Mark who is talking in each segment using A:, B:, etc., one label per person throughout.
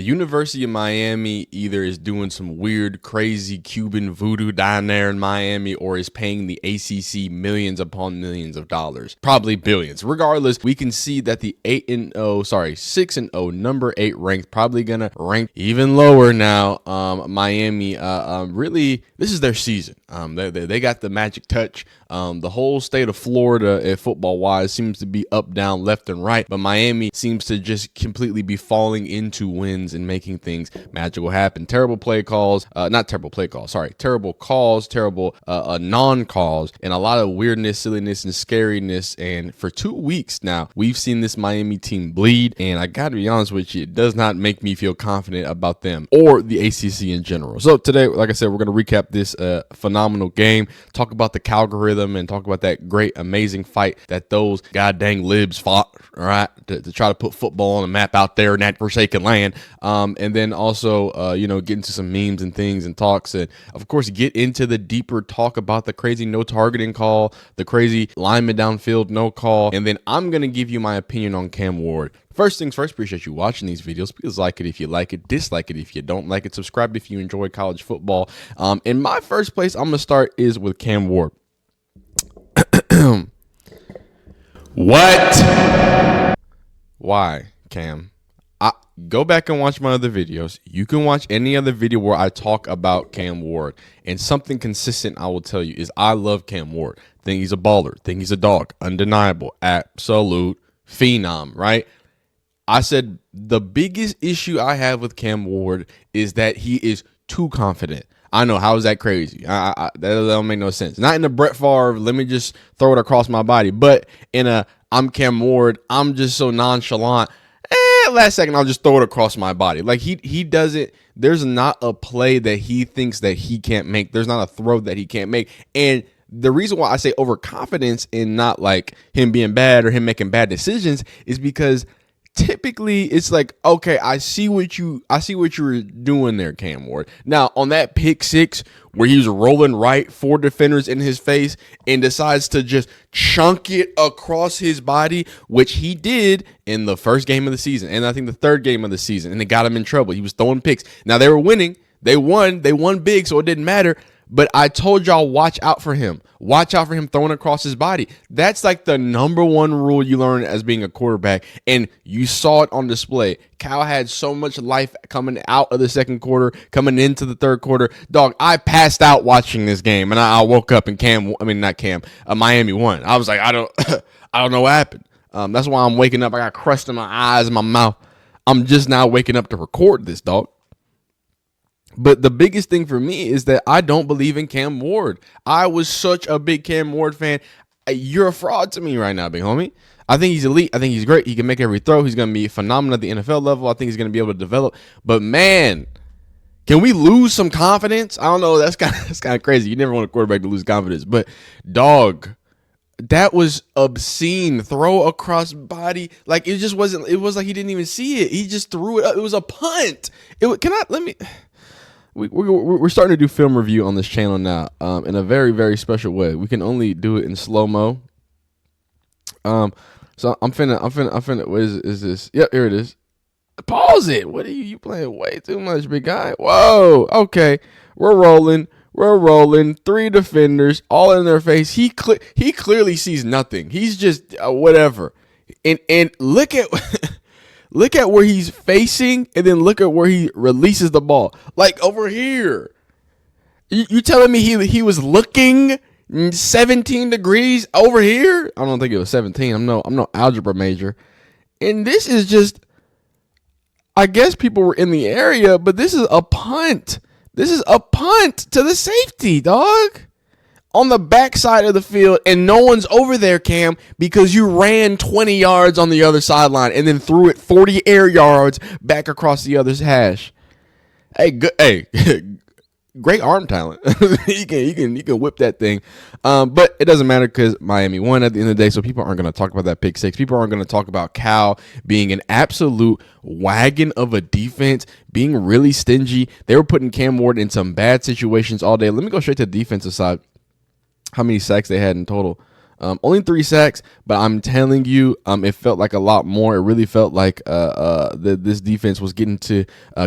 A: University of Miami either is doing some weird, crazy Cuban voodoo down there in Miami or is paying the ACC millions upon millions of dollars, probably billions. Regardless, we can see that the 6-0, number 8 ranked, probably gonna rank even lower now. Miami, really, this is their season. They got the magic touch. The whole state of Florida, football wise, seems to be up, down, left, and right, but Miami seems to just completely be falling into wins and making things magical happen. Terrible calls, terrible calls, terrible non-calls, and a lot of weirdness, silliness, and scariness. And for 2 weeks now, we've seen this Miami team bleed, and I gotta be honest with you, it does not make me feel confident about them or the ACC in general. So today, like I said, we're gonna recap this phenomenal game, talk about the algorithm, and talk about that great, amazing fight that those goddamn libs fought, all right, to try to put football on the map out there in that forsaken land. And then also, get into some memes and things and talks, and of course, get into the deeper talk about the crazy no targeting call, the crazy lineman downfield no call, and then I'm gonna give you my opinion on Cam Ward. First things first, appreciate you watching these videos. Please like it if you like it, dislike it if you don't like it, subscribe if you enjoy college football. In my first place, I'm gonna start is with Cam Ward. What? Why, Cam? Go back and watch my other videos. You can watch any other video where I talk about Cam Ward. And something consistent I will tell you is I love Cam Ward. Think he's a baller. Think he's a dog. Undeniable. Absolute phenom, right? I said the biggest issue I have with Cam Ward is that he is too confident. I know, how is that crazy? That don't make no sense. Not in the Brett Favre, let me just throw it across my body, but in a I'm Cam Ward, I'm just so nonchalant. Last second, I'll just throw it across my body. Like he doesn't. There's not a play that he thinks that he can't make. There's not a throw that he can't make. And the reason why I say overconfidence and not like him being bad or him making bad decisions is because typically it's like, okay, I see what you were doing there, Cam Ward. Now on that pick six where he was rolling right, 4 defenders in his face, and decides to just chunk it across his body, which he did in the first game of the season, and I think the third game of the season, and it got him in trouble. He was throwing picks. Now they were winning. They won big, so it didn't matter. But I told y'all, watch out for him. Watch out for him throwing across his body. That's like the number one rule you learn as being a quarterback. And you saw it on display. Cal had so much life coming out of the second quarter, coming into the third quarter. Dog, I passed out watching this game, and I woke up and Miami won. I was like, I don't know what happened. That's why I'm waking up. I got crust in my eyes and my mouth. I'm just now waking up to record this, dog. But the biggest thing for me is that I don't believe in Cam Ward. I was such a big Cam Ward fan. You're a fraud to me right now, big homie. I think he's elite. I think he's great. He can make every throw. He's going to be phenomenal at the NFL level. I think he's going to be able to develop. But, man, can we lose some confidence? I don't know. That's kind of crazy. You never want a quarterback to lose confidence. But, dog, that was obscene. Throw across body. Like, it just wasn't. It was like he didn't even see it. He just threw it up. It was a punt. We're starting to do film review on this channel now, in a very, very special way. We can only do it in slow-mo. So I'm finna. What is this? Yep, here it is. Pause it. What are you playing way too much, big guy? Whoa. Okay, we're rolling. 3 defenders, all in their face. He clearly sees nothing. He's just whatever. And look at. Look at where he's facing, and then look at where he releases the ball. Like over here. You telling me he was looking 17 degrees over here? I don't think it was 17. I'm no algebra major. And this is just, I guess people were in the area, but this is a punt. This is a punt to the safety, dog. On the backside of the field, and no one's over there, Cam, because you ran 20 yards on the other sideline and then threw it 40 air yards back across the other's hash. Hey, great arm talent. you can whip that thing. But it doesn't matter because Miami won at the end of the day, so people aren't going to talk about that pick six. People aren't going to talk about Cal being an absolute wagon of a defense, being really stingy. They were putting Cam Ward in some bad situations all day. Let me go straight to the defensive side. How many sacks they had in total? Only 3 sacks, but I'm telling you, it felt like a lot more. It really felt like this defense was getting to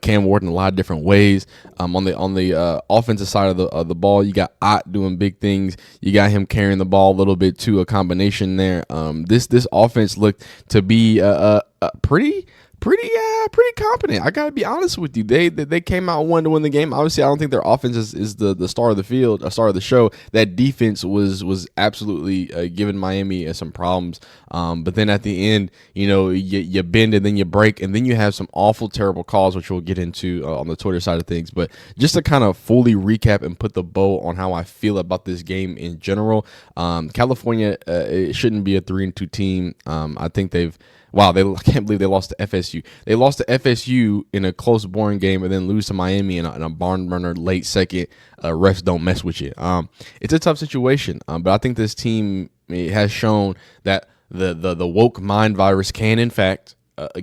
A: Cam Ward in a lot of different ways. On the offensive side of the ball, you got Ott doing big things. You got him carrying the ball a little bit too. A combination there. This offense looked to be pretty competent. I gotta be honest with you. They came out one to win the game. Obviously, I don't think their offense is the star of the field, a star of the show. That defense was absolutely giving Miami some problems. But then at the end, you bend and then you break, and then you have some awful, terrible calls, which we'll get into on the Twitter side of things. But just to kind of fully recap and put the bow on how I feel about this game in general, California it shouldn't be a 3-2 team. I think I can't believe they lost to FSU. They lost to FSU in a close, boring game, and then lose to Miami in a barn burner late second. Refs don't mess with you. It's a tough situation, but I think this team has shown that the woke mind virus can, in fact,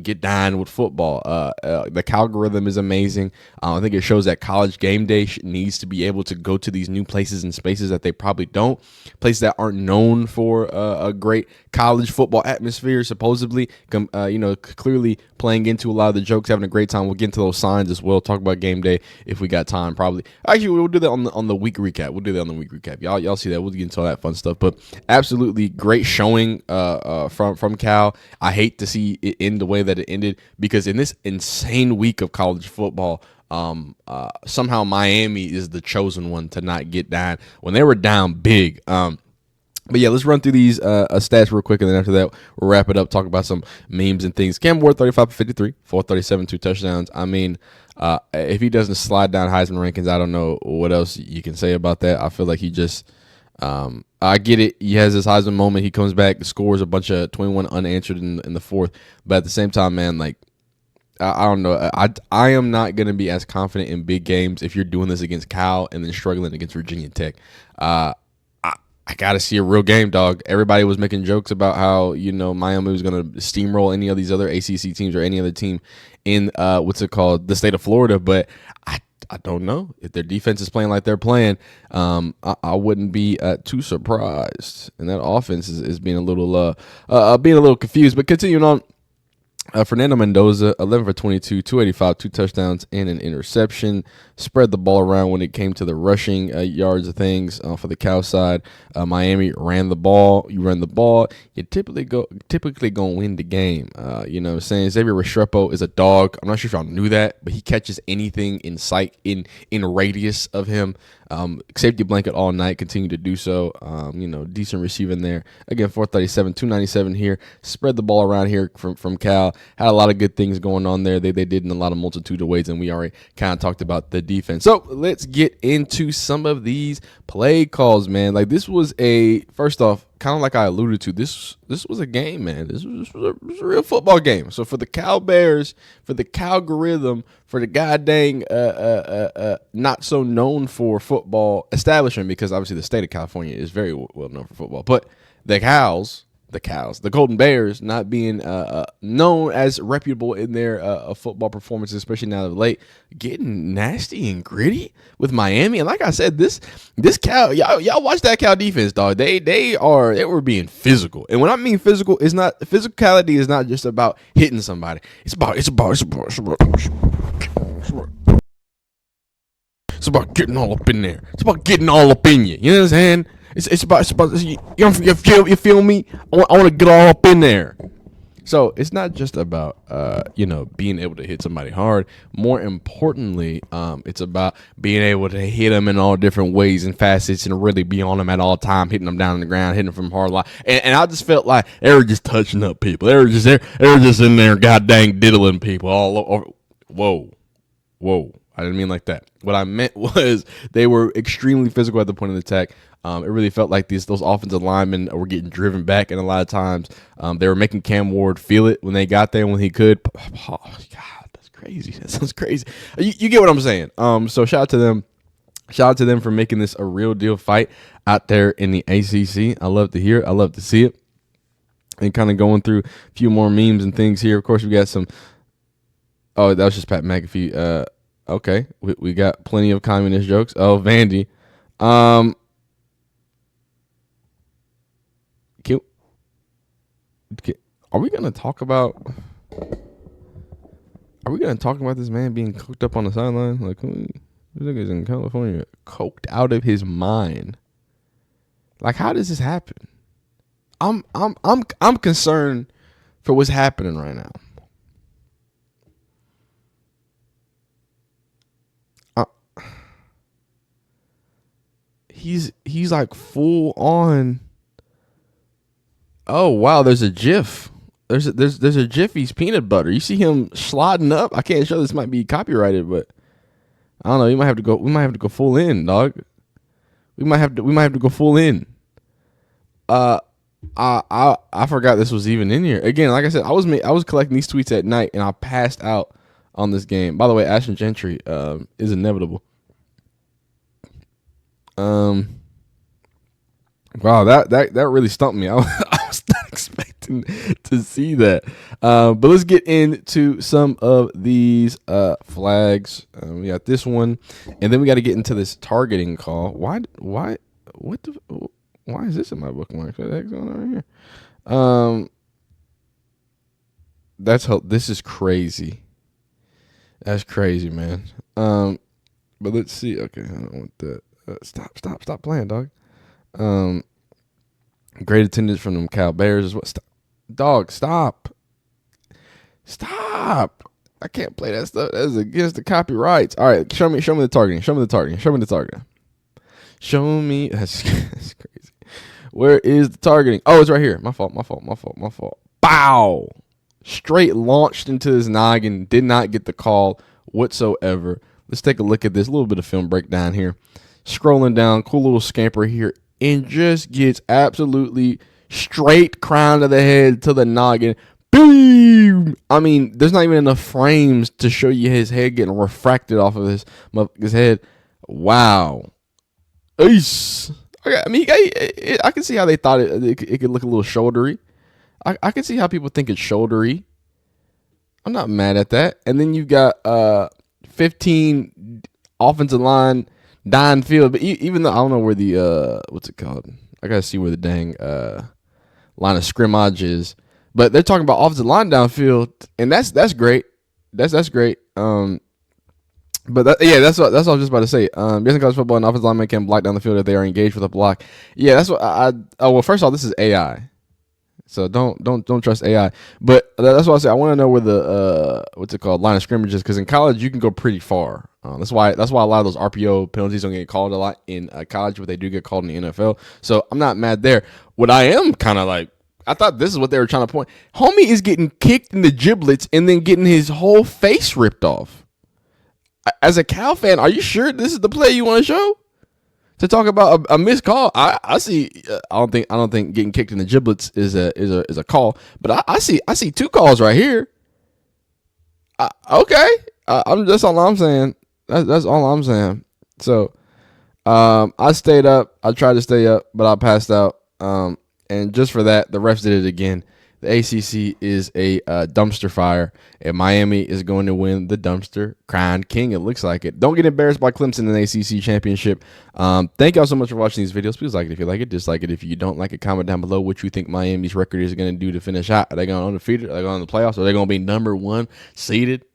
A: get down with football. The algorithm is amazing. I think it shows that College Game Day needs to be able to go to these new places and spaces that they probably don't. Places that aren't known for a great college football atmosphere, supposedly. Clearly playing into a lot of the jokes, having a great time. We'll get into those signs as well. Talk about game day if we got time, probably. Actually, we'll do that on the week recap. We'll do that on the week recap. Y'all see that. We'll get into all that fun stuff. But absolutely great showing from Cal. I hate to see it end the way that it ended, because in this insane week of college football, somehow Miami is the chosen one to not get down when they were down big. But yeah, let's run through these stats real quick, and then after that, we'll wrap it up, talk about some memes and things. Cam Ward, 35 for 53, 437, 2 touchdowns. I mean, if he doesn't slide down Heisman rankings, I don't know what else you can say about that. I feel like he just I get it. He has this Heisman moment. He comes back, scores a bunch of 21 unanswered in the fourth. But at the same time, man, like, I don't know. I am not going to be as confident in big games if you're doing this against Cal and then struggling against Virginia Tech. I got to see a real game, dog. Everybody was making jokes about how, Miami was going to steamroll any of these other ACC teams or any other team in, the state of Florida. But I don't know. If their defense is playing like they're playing, I wouldn't be too surprised. And that offense is being a little confused. But continuing on, Fernando Mendoza, 11 for 22, 285, 2 touchdowns, and an interception. Spread the ball around when it came to the rushing yards of things for the Cal side. Miami ran the ball. You run the ball, you typically gonna win the game. You know what I'm saying? Xavier Restrepo is a dog. I'm not sure if y'all knew that, but he catches anything in sight, in radius of him. Safety blanket all night, continue to do so. Decent receiving there. Again, 437, 297 here. Spread the ball around here from Cal. Had a lot of good things going on there. They did in a lot of multitude of ways, and we already kind of talked about the defense. So let's get into some of these play calls, man. Like, this was first off, kind of like I alluded to, this was a game, man. This was a real football game. So for the Cal Bears, for the Calgorithm, for the goddamn not so known for football establishment, because obviously the state of California is very well known for football, but the Golden Bears, not being known as reputable in their football performances, especially now of late, getting nasty and gritty with Miami. And like I said, this Cal, y'all watch that Cal defense, dog. They were being physical. And when I mean physical, physicality is not just about hitting somebody. It's about getting all up in there. It's about getting all up in you. You know what I'm saying? It's about you feel me? I want to get all up in there. So it's not just about being able to hit somebody hard. More importantly, it's about being able to hit them in all different ways and facets and really be on them at all time, hitting them down on the ground, hitting them from hard line. And I just felt like they were just touching up people. They were just in there, god dang, diddling people all over. Whoa. I didn't mean like that. What I meant was they were extremely physical at the point of the attack. It really felt like those offensive linemen were getting driven back, and a lot of times they were making Cam Ward feel it when they got there when he could. Oh, God, that's crazy. That sounds crazy. You get what I'm saying. So shout out to them. Shout out to them for making this a real deal fight out there in the ACC. I love to hear it. I love to see it. And kind of going through a few more memes and things here. Of course, we got some. Oh, that was just Pat McAfee. Okay, we got plenty of communist jokes. Oh, Vandy. Are we gonna talk about? Are we gonna talk about this man being coked up on the sideline? Like, this nigga's in California, coked out of his mind. Like, how does this happen? I'm concerned for what's happening right now. He's like full on. Oh wow, there's a GIF. There's a Jiffy's peanut butter. You see him sliding up. I can't show this might be copyrighted, but I don't know. We might have to go full in, dog. We might have to go full in. I forgot this was even in here. Again, like I said, I was collecting these tweets at night and I passed out on this game. By the way, Ashton Gentry is inevitable. Wow, that really stumped me. I was not expecting to see that. But let's get into some of these flags. We got this one, and then we got to get into this targeting call. Why is this in my bookmark? What the heck's going on right here? This is crazy. That's crazy, man. But let's see. Okay, I don't want that. Stop playing, dog. Great attendance from them Cal Bears is what. Stop. I can't play that stuff. That's against the copyrights. All right, show me the targeting. That's crazy. Where is the targeting? Oh, it's right here. My fault. Bow. Straight launched into his noggin. Did not get the call whatsoever. Let's take a look at this. A little bit of film breakdown here. Scrolling down, cool little scamper here, and just gets absolutely straight crown to the head, to the noggin. Boom! I mean, there's not even enough frames to show you his head getting refracted off of his head. Wow. Ace. Okay, I mean, I can see how they thought it could look a little shouldery. I can see how people think it's shouldery. I'm not mad at that. And then you got 15 offensive line downfield, but even though I don't know where the what's it called, I gotta see where the dang line of scrimmage is. But they're talking about offensive line downfield, and that's great. That's great. But that's what I was just about to say. Yes, in college football, an offensive lineman can block down the field if they are engaged with a block. Yeah, that's what well, first of all, this is AI. So don't trust AI. But that's why I say I want to know where the what's it called, line of scrimmage is, because in college you can go pretty far. That's why a lot of those RPO penalties don't get called a lot in college, but they do get called in the NFL. So I'm not mad there. What I am kind of like, I thought this is what they were trying to point. Homie is getting kicked in the giblets and then getting his whole face ripped off. As a Cal fan, are you sure this is the play you want to show? To talk about a missed call, I see. I don't think getting kicked in the giblets is a call, but I see two calls right here. Okay, that's all I'm saying. That's all I'm saying. So, I stayed up. I tried to stay up, but I passed out. And just for that, the refs did it again. The ACC is a dumpster fire, and Miami is going to win the dumpster crown king. It looks like it. Don't get embarrassed by Clemson in the ACC championship. Thank y'all so much for watching these videos. Please like it if you like it. Dislike it if you don't like it. Comment down below what you think Miami's record is going to do to finish out. Are they going undefeated? Are they going to the playoffs? Are they going to be number one seeded?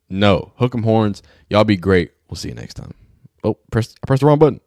A: No. Hook 'em horns. Y'all be great. We'll see you next time. Oh, I pressed the wrong button.